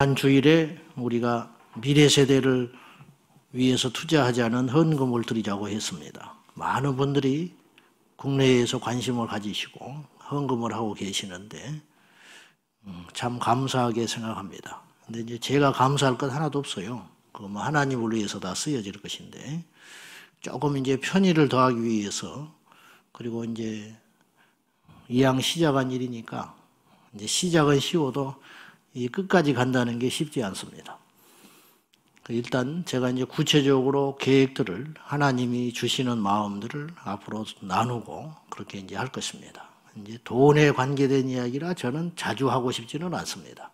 한 주일에 우리가 미래 세대를 위해서 투자하자는 헌금을 드리자고 했습니다. 많은 분들이 국내에서 관심을 가지시고 헌금을 하고 계시는데 참 감사하게 생각합니다. 근데 이제 제가 감사할 것 하나도 없어요. 그 뭐 하나님을 위해서 다 쓰여질 것인데 조금 이제 편의를 더하기 위해서, 그리고 이제 이왕 시작한 일이니까 이제 시작은 쉬워도 이 끝까지 간다는 게 쉽지 않습니다. 일단 제가 이제 구체적으로 계획들을, 하나님이 주시는 마음들을 앞으로 나누고 그렇게 이제 할 것입니다. 이제 돈에 관계된 이야기라 저는 자주 하고 싶지는 않습니다.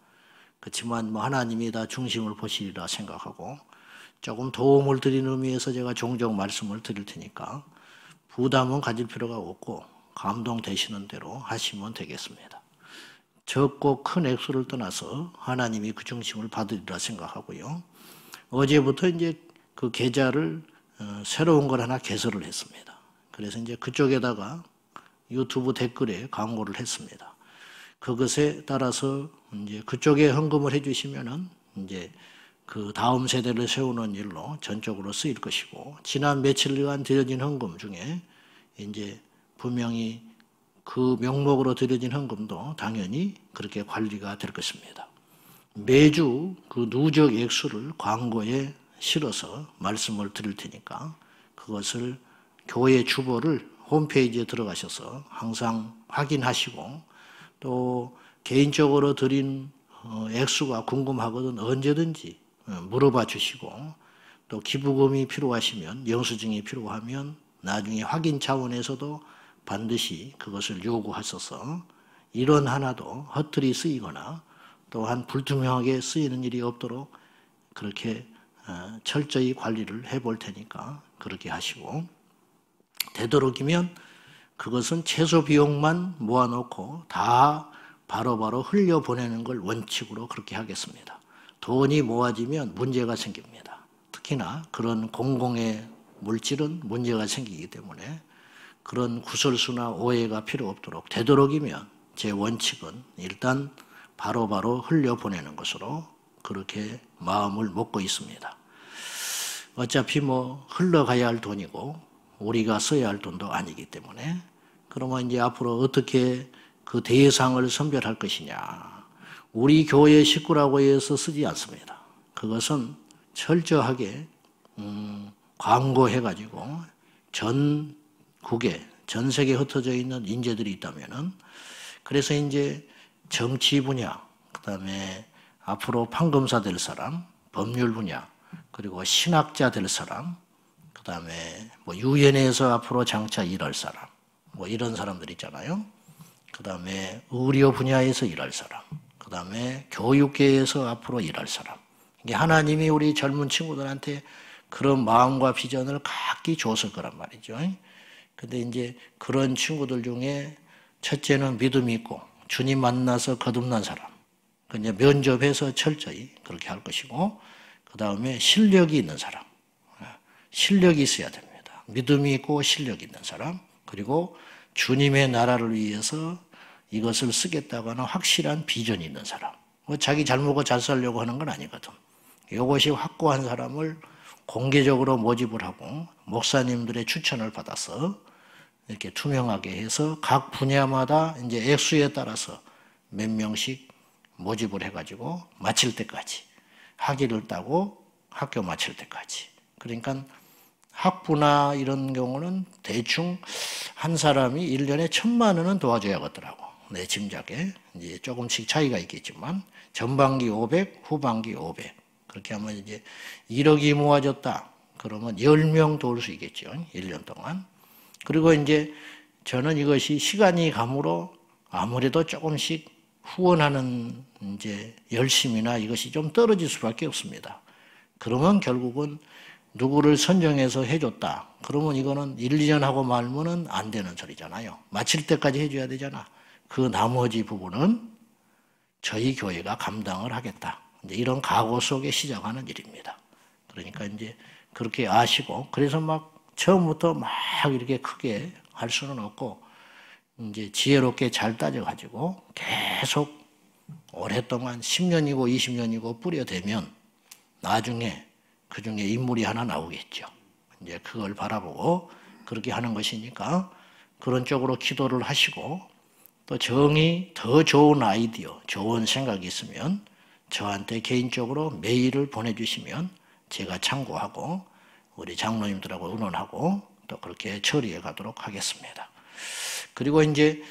그렇지만 뭐 하나님이 다 중심을 보시리라 생각하고 조금 도움을 드리는 의미에서 제가 종종 말씀을 드릴 테니까 부담은 가질 필요가 없고 감동되시는 대로 하시면 되겠습니다. 적고 큰 액수를 떠나서 하나님이 그 중심을 받으리라 생각하고요. 어제부터 이제 그 계좌를 새로운 걸 하나 개설을 했습니다. 그래서 이제 그쪽에다가 유튜브 댓글에 광고를 했습니다. 그것에 따라서 이제 그쪽에 헌금을 해주시면은 이제 그 다음 세대를 세우는 일로 전적으로 쓰일 것이고, 지난 며칠간 드려진 헌금 중에 이제 분명히 그 명목으로 드려진 헌금도 당연히 그렇게 관리가 될 것입니다. 매주 그 누적 액수를 광고에 실어서 말씀을 드릴 테니까 그것을 교회 주보를 홈페이지에 들어가셔서 항상 확인하시고, 또 개인적으로 드린 액수가 궁금하거든 언제든지 물어봐 주시고, 또 기부금이 필요하시면, 영수증이 필요하면 나중에 확인 차원에서도 반드시 그것을 요구하셔서 일원 하나도 허투루 쓰이거나 또한 불투명하게 쓰이는 일이 없도록 그렇게 철저히 관리를 해볼 테니까 그렇게 하시고, 되도록이면 그것은 최소 비용만 모아놓고 다 바로바로 흘려보내는 걸 원칙으로 그렇게 하겠습니다. 돈이 모아지면 문제가 생깁니다. 특히나 그런 공공의 물질은 문제가 생기기 때문에 그런 구설수나 오해가 필요 없도록 되도록이면 제 원칙은 일단 바로바로 흘려보내는 것으로 그렇게 마음을 먹고 있습니다. 어차피 뭐 흘러가야 할 돈이고 우리가 써야 할 돈도 아니기 때문에, 그러면 이제 앞으로 어떻게 그 대상을 선별할 것이냐. 우리 교회 식구라고 해서 쓰지 않습니다. 그것은 철저하게 광고해가지고 전국에, 전 세계에 흩어져 있는 인재들이 있다면은, 그래서 이제 정치 분야, 그 다음에 앞으로 판검사 될 사람, 법률 분야, 그리고 신학자 될 사람, 그 다음에 뭐 유엔에서 앞으로 장차 일할 사람, 뭐 이런 사람들 있잖아요. 그 다음에 의료 분야에서 일할 사람, 그 다음에 교육계에서 앞으로 일할 사람. 이게 하나님이 우리 젊은 친구들한테 그런 마음과 비전을 각기 줘서 그란 말이죠. 근데 이제 그런 친구들 중에 첫째는 믿음이 있고 주님 만나서 거듭난 사람, 이제 면접해서 철저히 그렇게 할 것이고, 그 다음에 실력이 있는 사람, 실력이 있어야 됩니다. 믿음이 있고 실력이 있는 사람, 그리고 주님의 나라를 위해서 이것을 쓰겠다고 하는 확실한 비전이 있는 사람. 자기 잘 먹고 잘 살려고 하는 건 아니거든. 이것이 확고한 사람을 공개적으로 모집을 하고 목사님들의 추천을 받아서 이렇게 투명하게 해서 각 분야마다 이제 액수에 따라서 몇 명씩 모집을 해가지고 마칠 때까지, 학위를 따고 학교 마칠 때까지. 그러니까 학부나 이런 경우는 대충 한 사람이 1년에 1,000만 원은 도와줘야겠더라고. 내 짐작에. 이제 조금씩 차이가 있겠지만 전반기 500, 후반기 500. 그렇게 하면 이제 1억이 모아졌다. 그러면 10명 도울 수 있겠죠. 1년 동안. 그리고 이제 저는 이것이 시간이 감으로 아무래도 조금씩 후원하는 이제 열심이나 이것이 좀 떨어질 수밖에 없습니다. 그러면 결국은 누구를 선정해서 해줬다. 그러면 이거는 1, 2년 하고 말면은 안 되는 소리잖아요. 마칠 때까지 해줘야 되잖아. 그 나머지 부분은 저희 교회가 감당을 하겠다. 이제 이런 각오 속에 시작하는 일입니다. 그러니까 이제 그렇게 아시고, 그래서 막 처음부터 막 이렇게 크게 할 수는 없고, 이제 지혜롭게 잘 따져가지고 계속 오랫동안 10년이고 20년이고 뿌려대면 나중에 그 중에 인물이 하나 나오겠죠. 이제 그걸 바라보고 그렇게 하는 것이니까 그런 쪽으로 기도를 하시고 또 정이 더 좋은 아이디어, 좋은 생각이 있으면 저한테 개인적으로 메일을 보내주시면 제가 참고하고 우리 장로님들하고 의논하고 또 그렇게 처리해 가도록 하겠습니다. 그리고 이제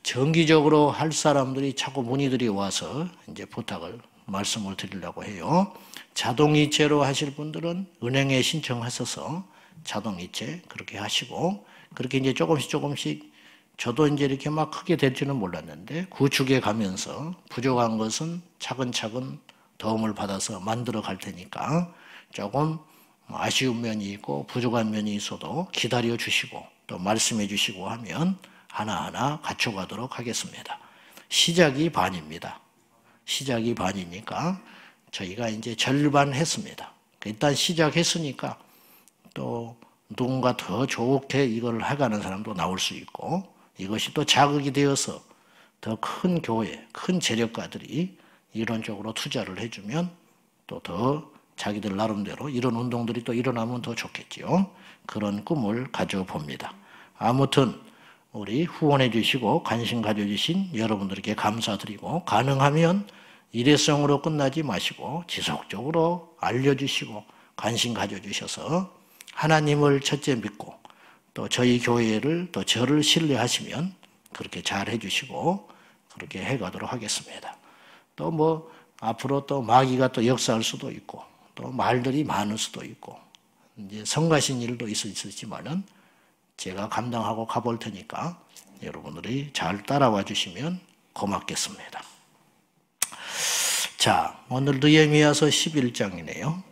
정기적으로 할 사람들이 자꾸 문의들이 와서 이제 부탁을 말씀을 드리려고 해요. 자동이체로 하실 분들은 은행에 신청하셔서 자동이체 그렇게 하시고 그렇게 이제 조금씩 저도 이제 이렇게 막 크게 될 줄은 몰랐는데 구축해 가면서 부족한 것은 차근차근 도움을 받아서 만들어 갈 테니까 조금 아쉬운 면이 있고 부족한 면이 있어도 기다려 주시고 또 말씀해 주시고 하면 하나하나 갖춰가도록 하겠습니다. 시작이 반입니다. 시작이 반이니까 저희가 이제 절반 했습니다. 일단 시작했으니까 또 누군가 더 좋게 이걸 해가는 사람도 나올 수 있고 이것이 또 자극이 되어서 더 큰 교회, 큰 재력가들이 이런 쪽으로 투자를 해주면 또 더 자기들 나름대로 이런 운동들이 또 일어나면 더 좋겠죠. 그런 꿈을 가져봅니다. 아무튼 우리 후원해 주시고 관심 가져주신 여러분들께 감사드리고 가능하면 일회성으로 끝나지 마시고 지속적으로 알려주시고 관심 가져주셔서 하나님을 첫째 믿고 또 저희 교회를 또 저를 신뢰하시면 그렇게 잘 해주시고 그렇게 해가도록 하겠습니다. 또 뭐 앞으로 또 마귀가 또 역사할 수도 있고 또 말들이 많을 수도 있고 이제 성가신 일도 있으시지만은 제가 감당하고 가볼 테니까 여러분들이 잘 따라와 주시면 고맙겠습니다. 자, 오늘 느헤미야서 11장이네요.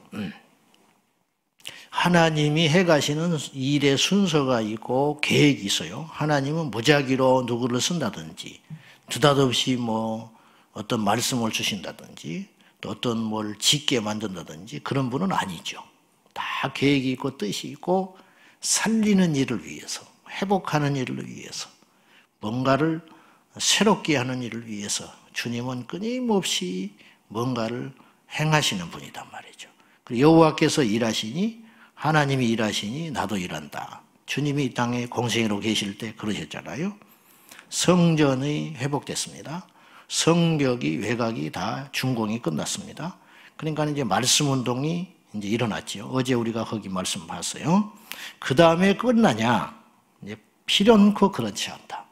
하나님이 해가시는 일의 순서가 있고 계획이 있어요. 하나님은 무작위로 누구를 쓴다든지 느닷없이 뭐 어떤 말씀을 주신다든지 또 어떤 뭘 짓게 만든다든지 그런 분은 아니죠. 다 계획이 있고 뜻이 있고 살리는 일을 위해서, 회복하는 일을 위해서, 뭔가를 새롭게 하는 일을 위해서 주님은 끊임없이 뭔가를 행하시는 분이단 말이죠. 그리고 여호와께서 일하시니 하나님이 일하시니 나도 일한다. 주님이 이 땅에 공생애로 계실 때 그러셨잖아요. 성전이 회복됐습니다. 성벽이 외곽이 다 준공이 끝났습니다. 그러니까 이제 말씀 운동이 이제 일어났죠. 어제 우리가 거기 말씀 봤어요. 그 다음에 끝나냐? 이제 필연코 그렇지 않다.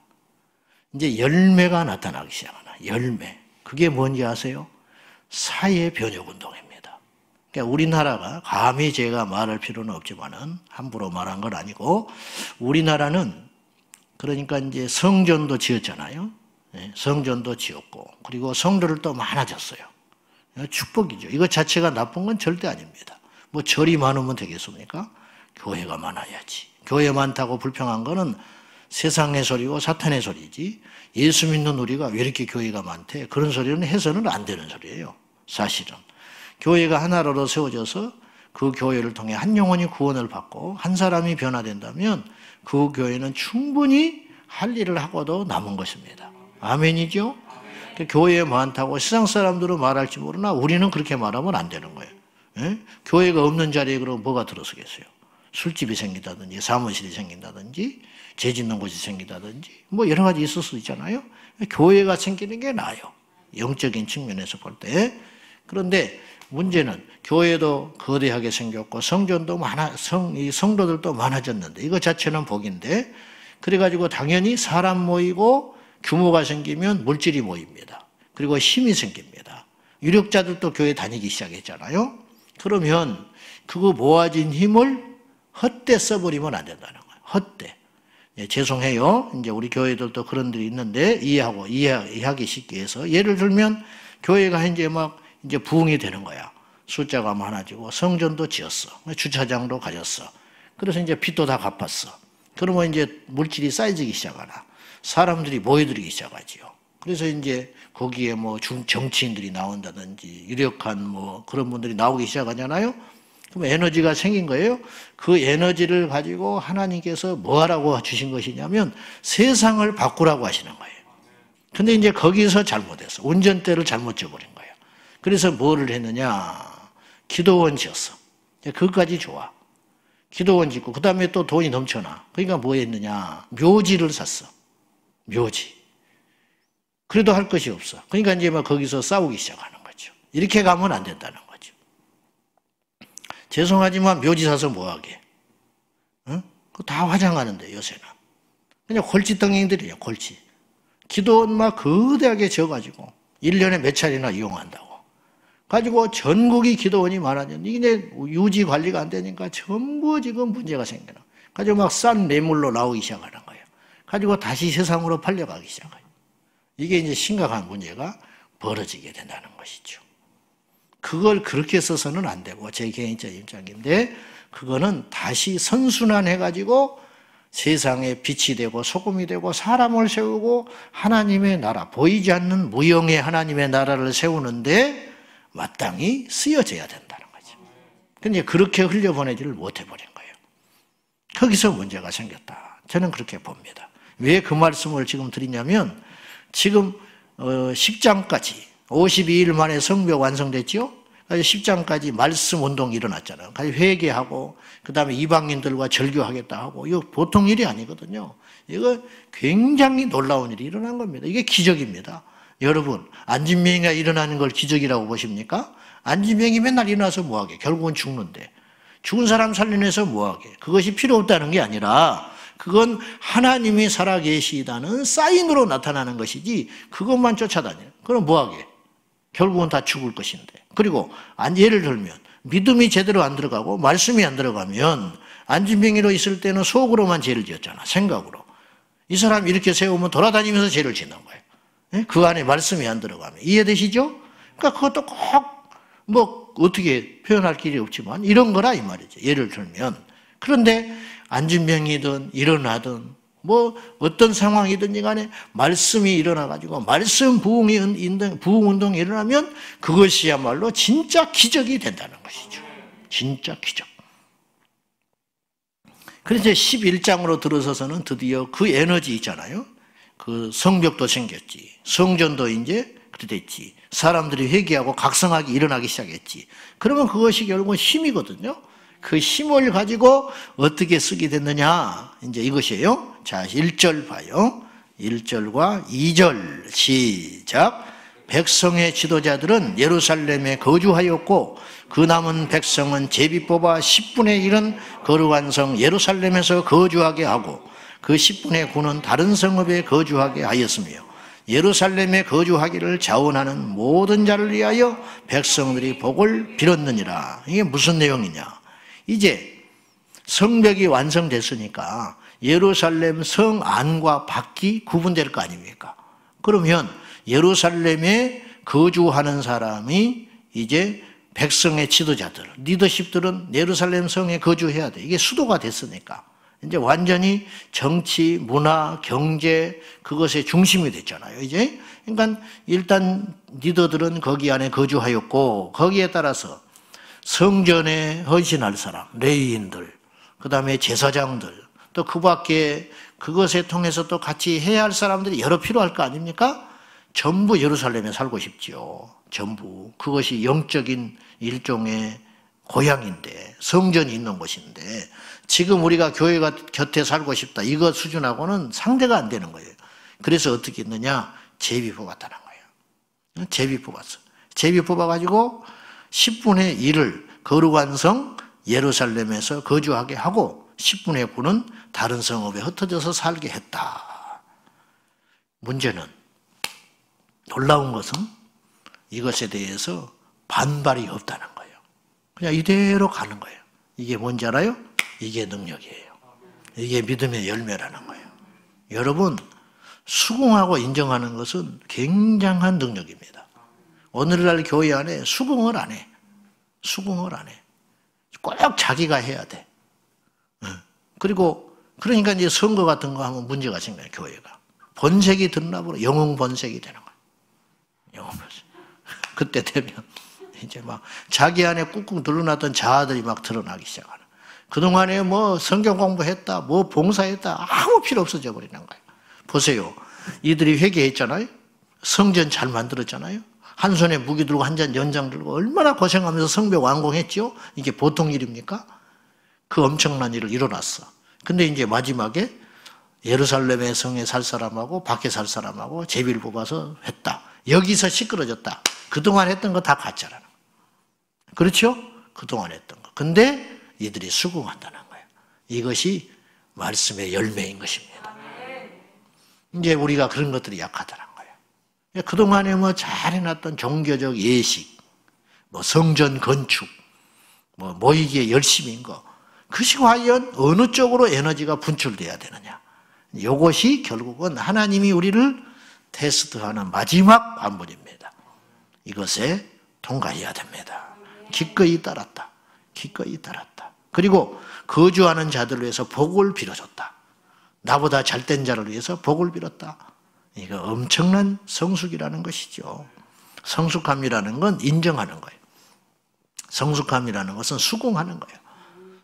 이제 열매가 나타나기 시작하나. 열매. 그게 뭔지 아세요? 사회 변혁 운동입니다. 그러니까 우리나라가 감히 제가 말할 필요는 없지만은 함부로 말한 건 아니고 우리나라는 그러니까 이제 성전도 지었잖아요. 성전도 지었고 그리고 성도를 또 많아졌어요. 축복이죠. 이것 자체가 나쁜 건 절대 아닙니다. 뭐 절이 많으면 되겠습니까? 교회가 많아야지. 교회 많다고 불평한 거는 세상의 소리고 사탄의 소리지 예수 믿는 우리가 왜 이렇게 교회가 많대? 그런 소리는 해서는 안 되는 소리예요. 사실은. 교회가 하나로 세워져서 그 교회를 통해 한 영혼이 구원을 받고 한 사람이 변화된다면 그 교회는 충분히 할 일을 하고도 남은 것입니다. 아멘이죠? 교회에 많다고 세상 사람들은 말할지 모르나 우리는 그렇게 말하면 안 되는 거예요. 예? 교회가 없는 자리에 그럼 뭐가 들어서겠어요? 술집이 생긴다든지 사무실이 생긴다든지 죄 짓는 곳이 생긴다든지 뭐 여러 가지 있을 수 있잖아요. 교회가 생기는 게 나아요. 영적인 측면에서 볼 때. 그런데 문제는 교회도 거대하게 생겼고 성전도 이 성도들도 많아졌는데 이거 자체는 복인데 그래가지고 당연히 사람 모이고 규모가 생기면 물질이 모입니다. 그리고 힘이 생깁니다. 유력자들도 교회 다니기 시작했잖아요. 그러면 그거 모아진 힘을 헛되이 써버리면 안 된다는 거예요. 헛되이. 죄송해요. 이제 우리 교회들도 그런 일이 있는데 이해하기 쉽게 해서 예를 들면 교회가 이제 이제 부흥이 되는 거야. 숫자가 많아지고 성전도 지었어. 주차장도 가졌어. 그래서 이제 빚도 다 갚았어. 그러면 이제 물질이 쌓여지기 시작하나. 사람들이 모여들기 시작하지요. 그래서 이제 거기에 뭐 정치인들이 나온다든지 유력한 뭐 그런 분들이 나오기 시작하잖아요. 그럼 에너지가 생긴 거예요. 그 에너지를 가지고 하나님께서 뭐 하라고 주신 것이냐면 세상을 바꾸라고 하시는 거예요. 근데 이제 거기서 잘못했어. 운전대를 잘못 져버린 거예요. 그래서 뭐를 했느냐. 기도원 지었어. 그것까지 좋아. 기도원 짓고 그 다음에 또 돈이 넘쳐나. 그러니까 뭐 했느냐. 묘지를 샀어. 묘지. 그래도 할 것이 없어. 그러니까 이제 막 거기서 싸우기 시작하는 거죠. 이렇게 가면 안 된다는 거죠. 죄송하지만 묘지 사서 뭐하게. 응? 그거 다 화장하는데 요새는. 그냥 골칫덩이들이에요. 골칫. 기도원 막 거대하게 져가지고 1년에 몇 차례나 이용한다고. 가지고 전국이 기도원이 많아졌는데 이게 유지 관리가 안 되니까 전부 지금 문제가 생겨나. 가지고 막 싼 매물로 나오기 시작하는 거예요. 가지고 다시 세상으로 팔려가기 시작해요. 이게 이제 심각한 문제가 벌어지게 된다는 것이죠. 그걸 그렇게 써서는 안 되고 제 개인적 입장인데 그거는 다시 선순환해가지고 세상에 빛이 되고 소금이 되고 사람을 세우고 하나님의 나라, 보이지 않는 무형의 하나님의 나라를 세우는데 마땅히 쓰여져야 된다는 거죠. 근데 그렇게 흘려보내지를 못해버린 거예요. 거기서 문제가 생겼다. 저는 그렇게 봅니다. 왜 그 말씀을 지금 드리냐면 지금 10장까지 52일 만에 성벽 완성됐죠? 10장까지 말씀 운동이 일어났잖아요. 회개하고 그 다음에 이방인들과 절교하겠다 하고 이거 보통 일이 아니거든요. 이거 굉장히 놀라운 일이 일어난 겁니다. 이게 기적입니다. 여러분 안진병이가 일어나는 걸 기적이라고 보십니까? 안진병이 맨날 일어나서 뭐하게? 결국은 죽는데 죽은 사람 살려내서 뭐하게? 그것이 필요 없다는 게 아니라 그건 하나님이 살아계시다는 사인으로 나타나는 것이지 그것만 쫓아다녀요. 그럼 뭐하게? 결국은 다 죽을 것인데. 그리고 예를 들면 믿음이 제대로 안 들어가고 말씀이 안 들어가면 안진병이로 있을 때는 속으로만 죄를 지었잖아. 생각으로. 이 사람 이렇게 세우면 돌아다니면서 죄를 짓는 거예요. 그 안에 말씀이 안 들어가면. 이해되시죠? 그러니까 그것도 꼭 뭐 어떻게 표현할 길이 없지만 이런 거라 이 말이죠. 예를 들면. 그런데 안진병이든 일어나든 뭐 어떤 상황이든지 간에 말씀이 일어나가지고 말씀 부흥운동이 일어나면 그것이야말로 진짜 기적이 된다는 것이죠. 진짜 기적. 그래서 11장으로 들어서서는 드디어 그 에너지 있잖아요. 그 성벽도 생겼지. 성전도 이제 그렇게 됐지. 사람들이 회개하고 각성하기 일어나기 시작했지. 그러면 그것이 결국은 힘이거든요. 그 힘을 가지고 어떻게 쓰게 됐느냐. 이제 이것이에요. 자, 1절 봐요. 1절과 2절 시작. 백성의 지도자들은 예루살렘에 거주하였고 그 남은 백성은 제비 뽑아 10분의 1은 거룩한 성 예루살렘에서 거주하게 하고 그 10분의 9는 다른 성읍에 거주하게 하였으며 예루살렘에 거주하기를 자원하는 모든 자를 위하여 백성들이 복을 빌었느니라. 이게 무슨 내용이냐. 이제 성벽이 완성됐으니까 예루살렘 성 안과 밖이 구분될 거 아닙니까? 그러면 예루살렘에 거주하는 사람이 이제 백성의 지도자들, 리더십들은 예루살렘 성에 거주해야 돼. 이게 수도가 됐으니까. 이제 완전히 정치, 문화, 경제 그것의 중심이 됐잖아요. 이제 그러니까 일단 리더들은 거기 안에 거주하였고 거기에 따라서 성전에 헌신할 사람, 레위인들, 그 다음에 제사장들, 또 그 밖에 그것에 통해서 또 같이 해야 할 사람들이 여러 필요할 거 아닙니까? 전부 예루살렘에 살고 싶지요. 전부. 그것이 영적인 일종의 고향인데, 성전이 있는 곳인데, 지금 우리가 교회가 곁에 살고 싶다. 이거 수준하고는 상대가 안 되는 거예요. 그래서 어떻게 했느냐? 제비 뽑았다는 거예요. 제비 뽑았어. 제비 뽑아가지고 10분의 1을 거룩한 성 예루살렘에서 거주하게 하고 10분의 9는 다른 성읍에 흩어져서 살게 했다. 문제는 놀라운 것은 이것에 대해서 반발이 없다는 거예요. 그냥 이대로 가는 거예요. 이게 뭔지 알아요? 이게 능력이에요. 이게 믿음의 열매라는 거예요. 여러분, 수긍하고 인정하는 것은 굉장한 능력입니다. 오늘날 교회 안에 수긍을 안 해. 수긍을 안 해. 꼭 자기가 해야 돼. 그리고 그러니까 이제 선거 같은 거 하면 문제가 생겨요. 교회가. 번색이 드러나버려. 영웅 번색이 되는 거예요. 영웅 번색. 그때 되면 이제 막 자기 안에 꾹꾹 드러났던 자아들이 막 드러나기 시작하는. 그동안에 뭐 성경 공부했다, 뭐 봉사했다, 아무 필요 없어져 버리는 거예요. 보세요. 이들이 회개했잖아요. 성전 잘 만들었잖아요. 한 손에 무기 들고 한 잔 연장 들고 얼마나 고생하면서 성벽 완공했죠. 이게 보통 일입니까? 그 엄청난 일을 이뤄놨어. 근데 이제 마지막에 예루살렘의 성에 살 사람하고 밖에 살 사람하고 제비를 뽑아서 했다. 여기서 시끄러졌다. 그동안 했던 거 다 가짜라는 거예요. 그렇죠? 그동안 했던 거. 근데 이들이 수긍한다는 거예요. 이것이 말씀의 열매인 것입니다. 이제 우리가 그런 것들이 약하다는 거예요. 그동안에 뭐 잘 해놨던 종교적 예식, 뭐 성전 건축, 뭐 모이기에 열심인 거, 그것이 과연 어느 쪽으로 에너지가 분출돼야 되느냐. 이것이 결국은 하나님이 우리를 테스트하는 마지막 관문입니다. 이것에 통과해야 됩니다. 기꺼이 따랐다. 기꺼이 따랐다. 그리고 거주하는 자들을 위해서 복을 빌어줬다. 나보다 잘된 자를 위해서 복을 빌었다. 이거 엄청난 성숙이라는 것이죠. 성숙함이라는 건 인정하는 거예요. 성숙함이라는 것은 수긍하는 거예요.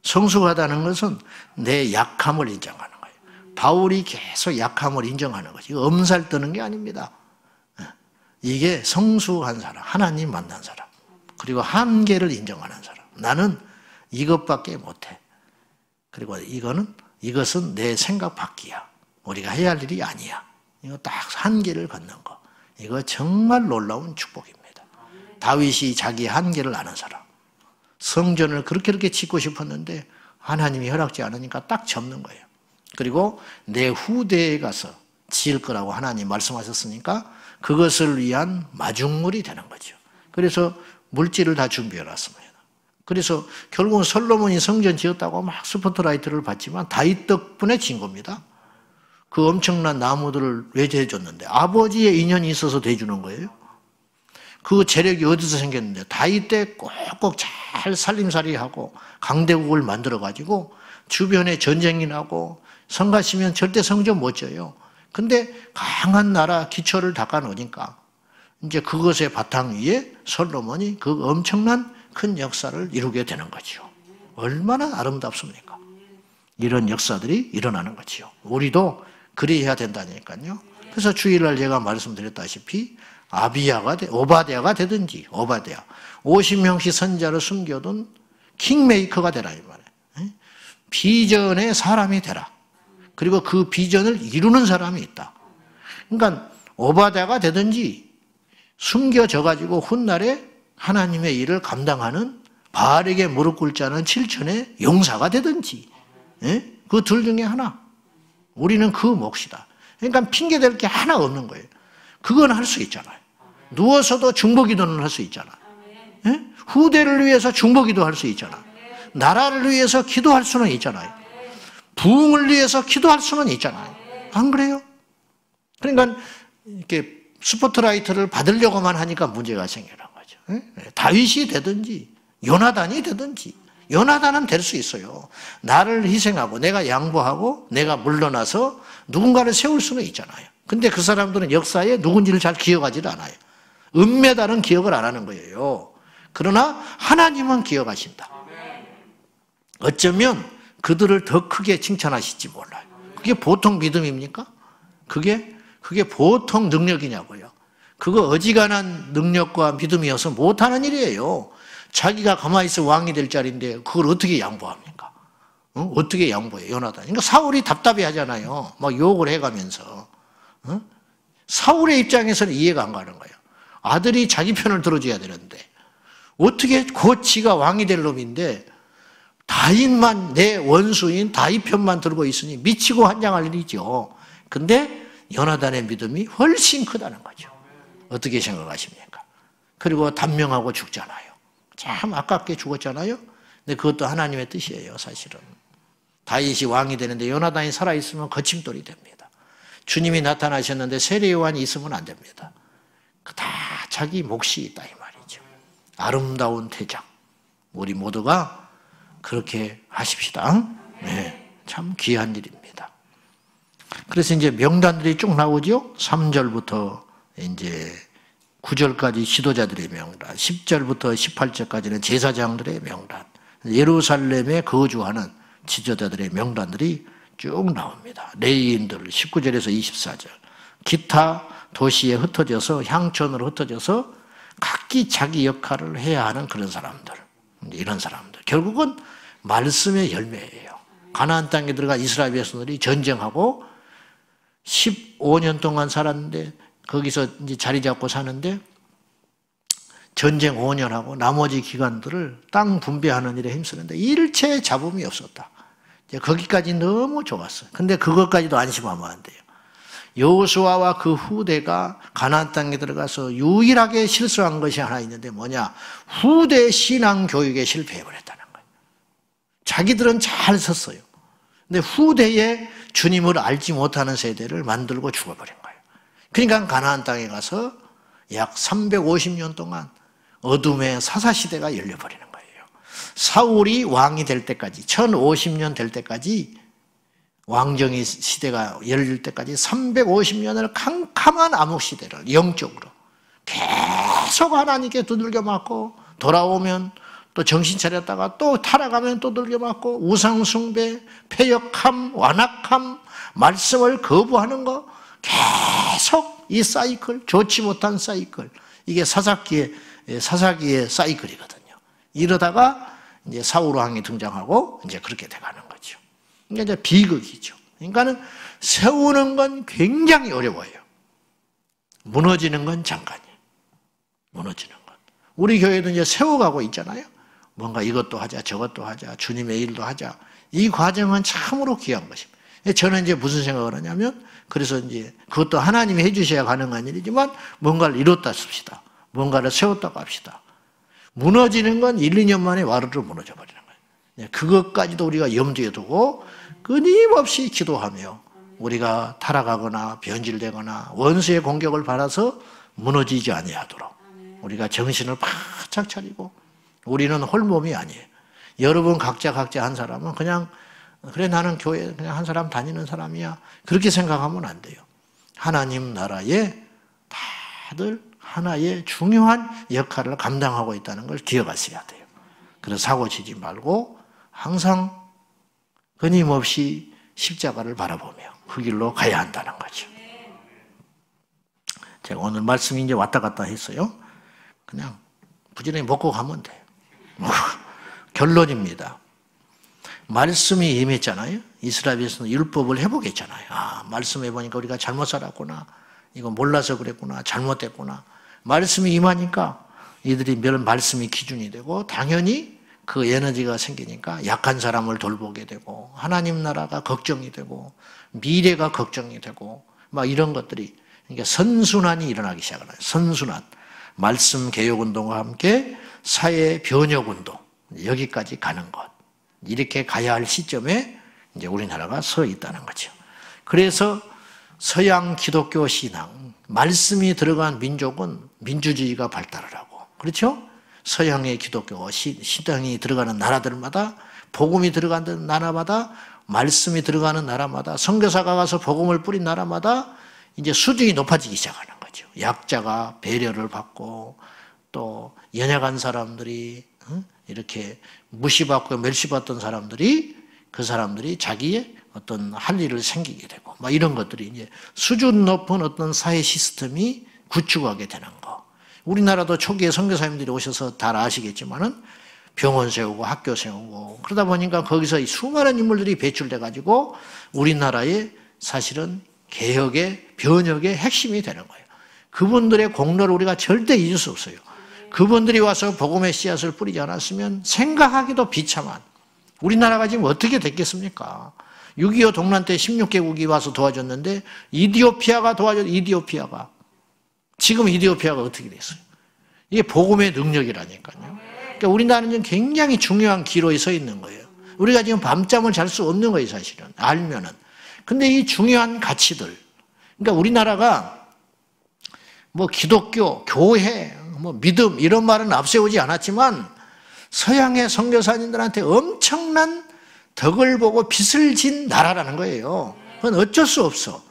성숙하다는 것은 내 약함을 인정하는 거예요. 바울이 계속 약함을 인정하는 거지. 이거 엄살 떠는 게 아닙니다. 이게 성숙한 사람, 하나님 만난 사람, 그리고 한계를 인정하는 사람. 나는 이것밖에 못해. 그리고 이것은 내 생각 밖이야. 우리가 해야 할 일이 아니야. 이거 딱 한계를 걷는 거. 이거 정말 놀라운 축복입니다. 다윗이 자기 한계를 아는 사람. 성전을 그렇게 짓고 싶었는데 하나님이 허락지 않으니까 딱 접는 거예요. 그리고 내 후대에 가서 지을 거라고 하나님 말씀하셨으니까 그것을 위한 마중물이 되는 거죠. 그래서 물질을 다 준비해 놨습니다. 그래서 결국은 솔로몬이 성전 지었다고 막 스포트라이트를 받지만 다윗 덕분에 진 겁니다. 그 엄청난 나무들을 왜 대해줬는데 아버지의 인연이 있어서 대주는 거예요. 그 재력이 어디서 생겼는데 다윗 때 꼭꼭 잘 살림살이하고 강대국을 만들어가지고 주변에 전쟁이 나고 성가시면 절대 성전 못 져요. 근데 강한 나라 기초를 닦아놓으니까 이제 그것의 바탕 위에 솔로몬이 그 엄청난 큰 역사를 이루게 되는 거죠. 얼마나 아름답습니까? 이런 역사들이 일어나는 거죠. 우리도 그래야 된다니까요. 그래서 주일날 제가 말씀드렸다시피 오바댜가 되든지 50명씩 선자를 숨겨둔 킹메이커가 되라 이 말이에요. 비전의 사람이 되라. 그리고 그 비전을 이루는 사람이 있다. 그러니까 오바댜가 되든지 숨겨져 가지고 훗날에 하나님의 일을 감당하는 바알에게 무릎 꿇지 않은 7천의 용사가 되든지 그 둘 중에 하나. 우리는 그 몫이다. 그러니까 핑계댈 게 하나 없는 거예요. 그건 할 수 있잖아요. 누워서도 중보기도는 할 수 있잖아. 후대를 위해서 중보기도 할 수 있잖아. 나라를 위해서 기도할 수는 있잖아요. 부흥을 위해서 기도할 수는 있잖아요. 안 그래요? 그러니까 이렇게 스포트라이트를 받으려고만 하니까 문제가 생기는 거죠. 다윗이 되든지 요나단이 되든지 요나단은 될 수 있어요. 나를 희생하고 내가 양보하고 내가 물러나서 누군가를 세울 수는 있잖아요. 근데 그 사람들은 역사에 누군지를 잘 기억하지를 않아요. 은메달은 기억을 안 하는 거예요. 그러나 하나님은 기억하신다. 어쩌면 그들을 더 크게 칭찬하실지 몰라요. 그게 보통 믿음입니까? 그게 보통 능력이냐고요. 그거 어지간한 능력과 믿음이어서 못하는 일이에요. 자기가 가만히 있어 왕이 될 자리인데 그걸 어떻게 양보합니까? 어떻게 양보해 요나단. 그러니까 사울이 답답해 하잖아요. 막 욕을 해가면서. 사울의 입장에서는 이해가 안 가는 거예요. 아들이 자기 편을 들어줘야 되는데 어떻게 곧 지가 왕이 될 놈인데 다윗만 내 원수인 다윗 편만 들고 있으니 미치고 환장할 일이죠. 근데 요나단의 믿음이 훨씬 크다는 거죠. 어떻게 생각하십니까? 그리고 단명하고 죽잖아요. 참 아깝게 죽었잖아요. 근데 그것도 하나님의 뜻이에요, 사실은. 다윗이 왕이 되는데 요나단이 살아있으면 거침돌이 됩니다. 주님이 나타나셨는데 세례요한이 있으면 안 됩니다. 다 자기 몫이 있다 이 말이죠. 아름다운 태장. 우리 모두가 그렇게 하십시다. 네, 참 귀한 일입니다. 그래서 이제 명단들이 쭉 나오죠. 3절부터 이제 9절까지 지도자들의 명단, 10절부터 18절까지는 제사장들의 명단, 예루살렘에 거주하는 지도자들의 명단들이 쭉 나옵니다. 레위인들 19절에서 24절, 기타 도시에 흩어져서 향촌으로 흩어져서 각기 자기 역할을 해야 하는 그런 사람들, 이런 사람들. 결국은 말씀의 열매예요. 가나안 땅에 들어가 이스라엘 백성들이 전쟁하고 15년 동안 살았는데 거기서 이제 자리 잡고 사는데 전쟁 5년 하고 나머지 기간들을 땅 분배하는 일에 힘쓰는데 일체 잡음이 없었다. 이제 거기까지 너무 좋았어요. 근데 그것까지도 안심하면 안 돼요. 여호수아와 그 후대가 가나안 땅에 들어가서 유일하게 실수한 것이 하나 있는데 뭐냐? 후대 신앙 교육에 실패해버렸다는 거예요. 자기들은 잘 섰어요. 근데 후대에 주님을 알지 못하는 세대를 만들고 죽어버린 거예요. 그러니까 가나안 땅에 가서 약 350년 동안 어둠의 사사시대가 열려버리는 거예요. 사울이 왕이 될 때까지 1050년 될 때까지 왕정의 시대가 열릴 때까지 350년을 캄캄한 암흑시대를 영적으로 계속 하나님께 두들겨 맞고 돌아오면 또 정신 차렸다가 또 타락하면 또 두들겨 맞고 우상숭배, 패역함, 완악함, 말씀을 거부하는 거 계속 이 사이클, 좋지 못한 사이클, 이게 사사기의 사이클이거든요. 이러다가 이제 사울 왕이 등장하고 이제 그렇게 돼가는 거죠. 그러니까 이제 비극이죠. 그러니까는 세우는 건 굉장히 어려워요. 무너지는 건 잠깐이에요. 무너지는 건. 우리 교회도 이제 세워가고 있잖아요. 뭔가 이것도 하자, 저것도 하자, 주님의 일도 하자. 이 과정은 참으로 귀한 것입니다. 저는 이제 무슨 생각을 하냐면, 그래서 이제 그것도 하나님이 해주셔야 가능한 일이지만, 뭔가를 이뤘다 씁시다. 뭔가를 세웠다고 합시다. 무너지는 건 1, 2년 만에 와르르 무너져 버리는 거예요. 그것까지도 우리가 염두에 두고 끊임없이 기도하며 우리가 타락하거나 변질되거나 원수의 공격을 받아서 무너지지 아니하도록 우리가 정신을 바짝 차리고, 우리는 홀몸이 아니에요. 여러분 각자 한 사람은 그냥 그래 나는 교회 그냥 한 사람 다니는 사람이야 그렇게 생각하면 안 돼요. 하나님 나라에 다들 하나의 중요한 역할을 감당하고 있다는 걸 기억하셔야 돼요. 그래서 사고치지 말고 항상 끊임없이 십자가를 바라보며 그 길로 가야 한다는 거죠. 제가 오늘 말씀이 이제 왔다 갔다 했어요. 그냥 부지런히 먹고 가면 돼요. 결론입니다. 말씀이 임했잖아요. 이스라엘에서는 율법을 해보겠잖아요. 아, 말씀 해보니까 우리가 잘못 살았구나. 이거 몰라서 그랬구나. 잘못됐구나. 말씀이 임하니까 이들이 말씀이 기준이 되고 당연히 그 에너지가 생기니까 약한 사람을 돌보게 되고 하나님 나라가 걱정이 되고 미래가 걱정이 되고 막 이런 것들이, 그러니까 선순환이 일어나기 시작하나요. 선순환. 말씀 개혁운동과 함께 사회 변혁운동, 여기까지 가는 것. 이렇게 가야 할 시점에 이제 우리나라가 서 있다는 거죠. 그래서 서양 기독교 신앙, 말씀이 들어간 민족은 민주주의가 발달을 하고, 그렇죠? 서양의 기독교 신앙이 들어가는 나라들마다, 복음이 들어가는 나라마다, 말씀이 들어가는 나라마다, 선교사가 가서 복음을 뿌린 나라마다 이제 수준이 높아지기 시작하는 거죠. 약자가 배려를 받고 또 연약한 사람들이 이렇게 무시받고 멸시받던 사람들이 그 사람들이 자기의 어떤 할 일을 생기게 되고 막 이런 것들이 이제 수준 높은 어떤 사회 시스템이 구축하게 되는 거. 우리나라도 초기에 선교사님들이 오셔서 다 아시겠지만은 병원 세우고 학교 세우고 그러다 보니까 거기서 수많은 인물들이 배출돼 가지고 우리나라의 사실은 개혁의 변혁의 핵심이 되는 거예요. 그분들의 공로를 우리가 절대 잊을 수 없어요. 그분들이 와서 복음의 씨앗을 뿌리지 않았으면 생각하기도 비참한 우리나라가 지금 어떻게 됐겠습니까? 6.25 동란 때 16개국이 와서 도와줬는데 이디오피아가 도와줬, 이디오피아가. 지금 이디오피아가 어떻게 됐어요? 이게 복음의 능력이라니까요. 그러니까 우리나라는 굉장히 중요한 기로에 서 있는 거예요. 우리가 지금 밤잠을 잘 수 없는 거예요, 사실은. 알면은. 근데 이 중요한 가치들. 그러니까 우리나라가 뭐 기독교, 교회, 뭐 믿음 이런 말은 앞세우지 않았지만 서양의 선교사님들한테 엄청난 덕을 보고 빚을 진 나라라는 거예요. 그건 어쩔 수 없어.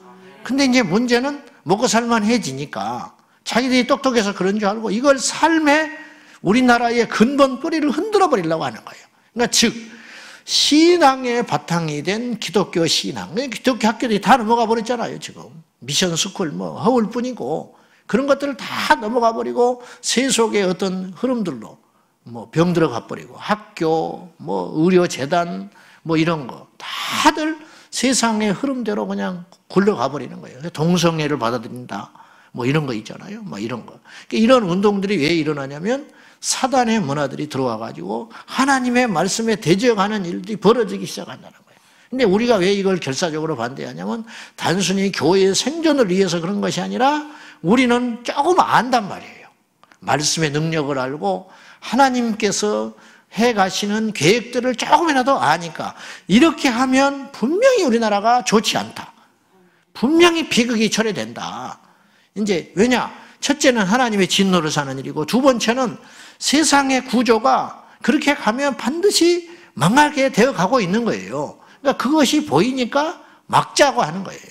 근데 이제 문제는 먹고 살만해지니까 자기들이 똑똑해서 그런 줄 알고 이걸 삶의 우리나라의 근본 뿌리를 흔들어 버리려고 하는 거예요. 그러니까 즉 신앙의 바탕이 된 기독교 신앙. 기독교 학교들이 다 넘어가 버렸잖아요, 지금. 미션 스쿨 뭐 허울 뿐이고 그런 것들을 다 넘어가 버리고 세속의 어떤 흐름들로 뭐 병들어가 버리고 학교 뭐 의료재단 뭐 이런 거 다들 세상의 흐름대로 그냥 굴러가 버리는 거예요. 동성애를 받아들인다 뭐 이런 거 있잖아요. 뭐 이런 거. 이런 운동들이 왜 일어나냐면 사단의 문화들이 들어와 가지고 하나님의 말씀에 대적하는 일들이 벌어지기 시작한다는 거예요. 근데 우리가 왜 이걸 결사적으로 반대하냐면 단순히 교회의 생존을 위해서 그런 것이 아니라 우리는 조금 안단 말이에요. 말씀의 능력을 알고 하나님께서 해 가시는 계획들을 조금이라도 아니까 이렇게 하면 분명히 우리나라가 좋지 않다. 분명히 비극이 초래된다. 이제 왜냐? 첫째는 하나님의 진노를 사는 일이고 두 번째는 세상의 구조가 그렇게 가면 반드시 망하게 되어 가고 있는 거예요. 그러니까 그것이 보이니까 막자고 하는 거예요.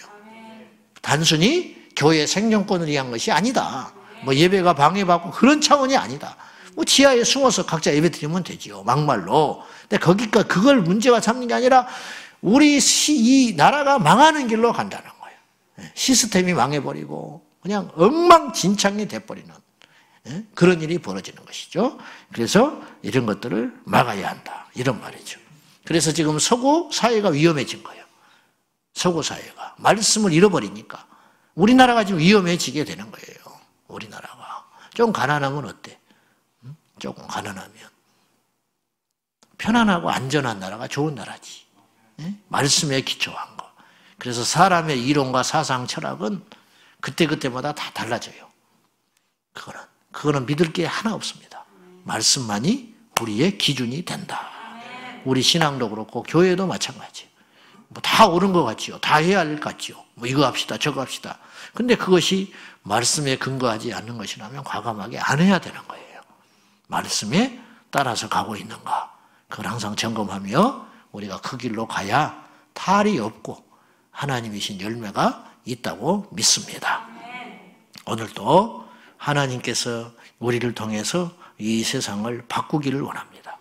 단순히 교회 생존권을 위한 것이 아니다. 뭐 예배가 방해받고 그런 차원이 아니다. 뭐 지하에 숨어서 각자 예배 드리면 되지요. 막말로. 근데 거기까 그걸 문제가 삼는 게 아니라 우리 이 나라가 망하는 길로 간다는 거예요. 시스템이 망해버리고 그냥 엉망진창이 돼버리는 그런 일이 벌어지는 것이죠. 그래서 이런 것들을 막아야 한다. 이런 말이죠. 그래서 지금 서구 사회가 위험해진 거예요. 서구 사회가. 말씀을 잃어버리니까. 우리나라가 지금 위험해지게 되는 거예요. 우리나라가. 좀 가난하면 어때? 조금 가난하면. 편안하고 안전한 나라가 좋은 나라지. 말씀에 기초한 거. 그래서 사람의 이론과 사상 철학은 그때그때마다 다 달라져요. 그거는 믿을 게 하나 없습니다. 말씀만이 우리의 기준이 된다. 우리 신앙도 그렇고 교회도 마찬가지예요. 뭐 다 옳은 것 같지요. 다 해야 할 것 같지요. 뭐 이거 합시다 저거 합시다. 근데 그것이 말씀에 근거하지 않는 것이라면 과감하게 안 해야 되는 거예요. 말씀에 따라서 가고 있는가. 그걸 항상 점검하며 우리가 그 길로 가야 탈이 없고 하나님이신 열매가 있다고 믿습니다. 오늘도 하나님께서 우리를 통해서 이 세상을 바꾸기를 원합니다.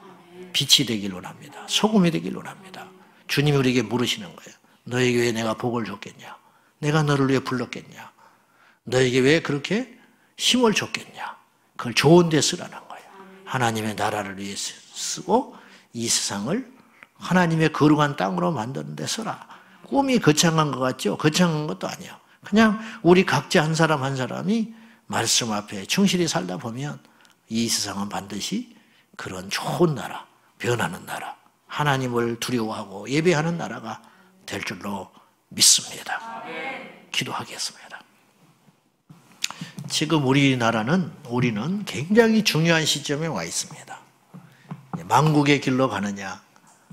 빛이 되기를 원합니다. 소금이 되기를 원합니다. 주님이 우리에게 물으시는 거예요. 너에게 왜 내가 복을 줬겠냐? 내가 너를 왜 불렀겠냐? 너에게 왜 그렇게 힘을 줬겠냐? 그걸 좋은 데 쓰라는 거예요. 하나님의 나라를 위해 쓰고 이 세상을 하나님의 거룩한 땅으로 만드는 데 써라. 꿈이 거창한 것 같죠? 거창한 것도 아니에요. 그냥 우리 각자 한 사람 한 사람이 말씀 앞에 충실히 살다 보면 이 세상은 반드시 그런 좋은 나라, 변하는 나라, 하나님을 두려워하고 예배하는 나라가 될 줄로 믿습니다. 기도하겠습니다. 지금 우리는 굉장히 중요한 시점에 와 있습니다. 망국의 길로 가느냐,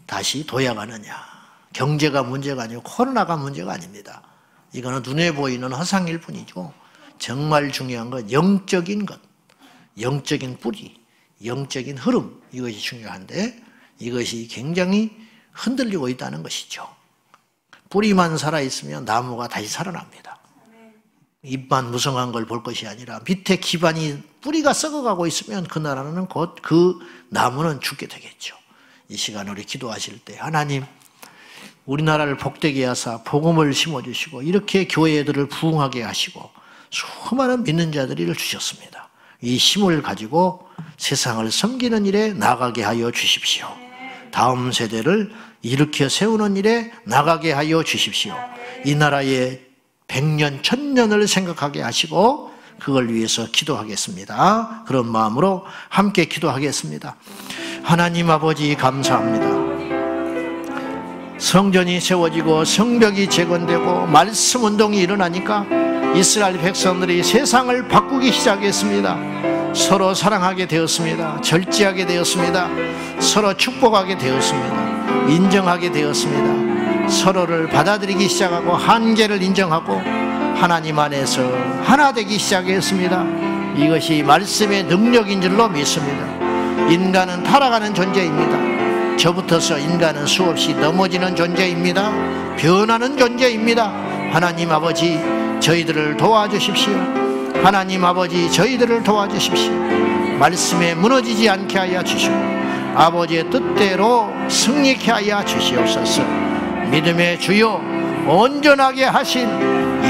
다시 도약하느냐. 경제가 문제가 아니고 코로나가 문제가 아닙니다. 이거는 눈에 보이는 허상일 뿐이죠. 정말 중요한 건 영적인 것, 영적인 뿌리, 영적인 흐름, 이것이 중요한데 이것이 굉장히 흔들리고 있다는 것이죠. 뿌리만 살아있으면 나무가 다시 살아납니다. 잎만 무성한 걸 볼 것이 아니라 밑에 기반이 뿌리가 썩어가고 있으면 그 나라는 곧 그 나무는 죽게 되겠죠. 이 시간 우리 기도하실 때 하나님 우리나라를 복되게 하사 복음을 심어주시고 이렇게 교회들을 부흥하게 하시고 수많은 믿는 자들을 주셨습니다. 이 힘을 가지고 세상을 섬기는 일에 나가게 하여 주십시오. 다음 세대를 일으켜 세우는 일에 나가게 하여 주십시오. 이 나라의 100년, 1000년을 생각하게 하시고 그걸 위해서 기도하겠습니다. 그런 마음으로 함께 기도하겠습니다. 하나님 아버지 감사합니다. 성전이 세워지고 성벽이 재건되고 말씀 운동이 일어나니까 이스라엘 백성들이 세상을 바꾸기 시작했습니다. 서로 사랑하게 되었습니다. 절제하게 되었습니다. 서로 축복하게 되었습니다. 인정하게 되었습니다. 서로를 받아들이기 시작하고 한계를 인정하고 하나님 안에서 하나 되기 시작했습니다. 이것이 말씀의 능력인 줄로 믿습니다. 인간은 타락하는 존재입니다. 저부터서 인간은 수없이 넘어지는 존재입니다. 변하는 존재입니다. 하나님 아버지 저희들을 도와주십시오. 하나님 아버지 저희들을 도와주십시오. 말씀에 무너지지 않게 하여 주시고 아버지의 뜻대로 승리케 하여 주시옵소서. 믿음의 주요 온전하게 하신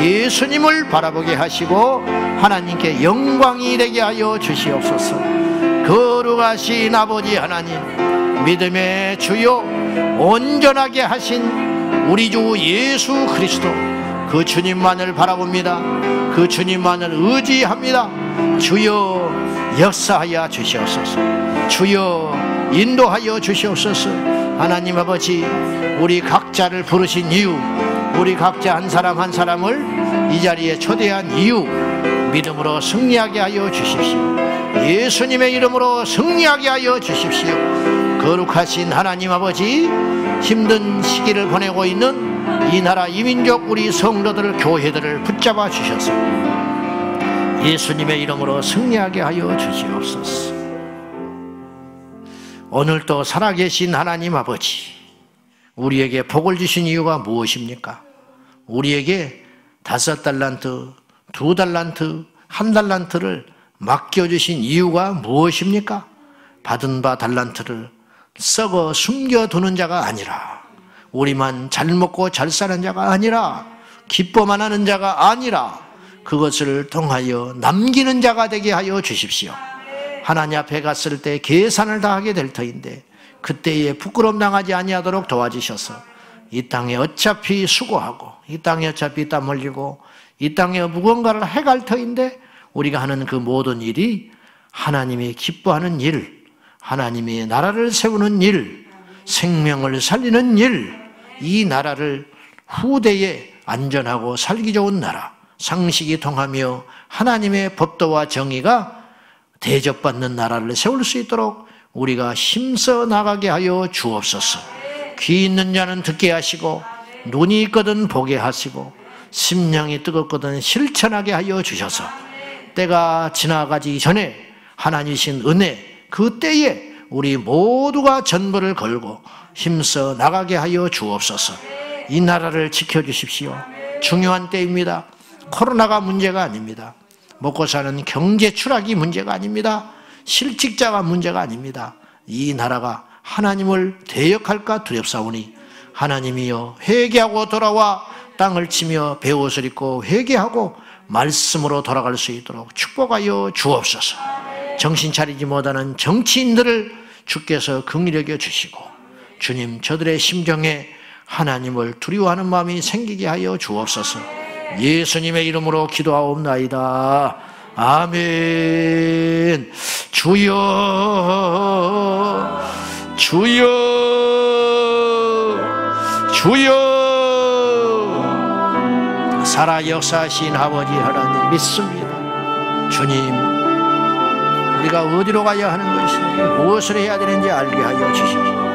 예수님을 바라보게 하시고 하나님께 영광이 되게 하여 주시옵소서. 거룩하신 아버지 하나님, 믿음의 주요 온전하게 하신 우리 주 예수 그리스도, 그 주님만을 바라봅니다. 그 주님만을 의지합니다. 주여 역사하여 주시옵소서. 주여 인도하여 주시옵소서. 하나님 아버지, 우리 각자를 부르신 이유, 우리 각자 한 사람 한 사람을 이 자리에 초대한 이유, 믿음으로 승리하게 하여 주십시오. 예수님의 이름으로 승리하게 하여 주십시오. 거룩하신 하나님 아버지, 힘든 시기를 보내고 있는 이 나라 이민족 우리 성도들, 교회들을 붙잡아 주셔서 예수님의 이름으로 승리하게 하여 주시옵소서. 오늘도 살아계신 하나님 아버지, 우리에게 복을 주신 이유가 무엇입니까? 우리에게 5달란트, 2달란트, 1달란트를 맡겨주신 이유가 무엇입니까? 받은 바 달란트를 썩어 숨겨두는 자가 아니라, 우리만 잘 먹고 잘 사는 자가 아니라, 기뻐만 하는 자가 아니라 그것을 통하여 남기는 자가 되게 하여 주십시오. 하나님 앞에 갔을 때 계산을 다 하게 될 터인데 그때에 부끄러움 당하지 아니하도록 도와주셔서 이 땅에 어차피 수고하고, 이 땅에 어차피 땀 흘리고, 이 땅에 무언가를 해갈 터인데 우리가 하는 그 모든 일이 하나님이 기뻐하는 일, 하나님이 나라를 세우는 일, 생명을 살리는 일, 이 나라를 후대에 안전하고 살기 좋은 나라, 상식이 통하며 하나님의 법도와 정의가 대접받는 나라를 세울 수 있도록 우리가 힘써 나가게 하여 주옵소서. 귀 있는 자는 듣게 하시고, 눈이 있거든 보게 하시고, 심령이 뜨겁거든 실천하게 하여 주셔서 때가 지나가기 전에 하나님이신 은혜, 그 때에 우리 모두가 전부를 걸고 힘써 나가게 하여 주옵소서. 이 나라를 지켜주십시오. 중요한 때입니다. 코로나가 문제가 아닙니다. 먹고 사는 경제 추락이 문제가 아닙니다. 실직자가 문제가 아닙니다. 이 나라가 하나님을 대역할까 두렵사오니 하나님이여, 회개하고 돌아와 땅을 치며 베옷을 입고 회개하고 말씀으로 돌아갈 수 있도록 축복하여 주옵소서. 정신 차리지 못하는 정치인들을 주께서 긍휼히 여겨 주시고, 주님, 저들의 심정에 하나님을 두려워하는 마음이 생기게 하여 주옵소서. 예수님의 이름으로 기도하옵나이다. 아멘. 주여, 주여, 주여. 살아 역사하신 아버지 하나님 믿습니다. 주님, 우리가 어디로 가야 하는 것인지, 무엇을 해야 되는지 알게 하여 주십시오.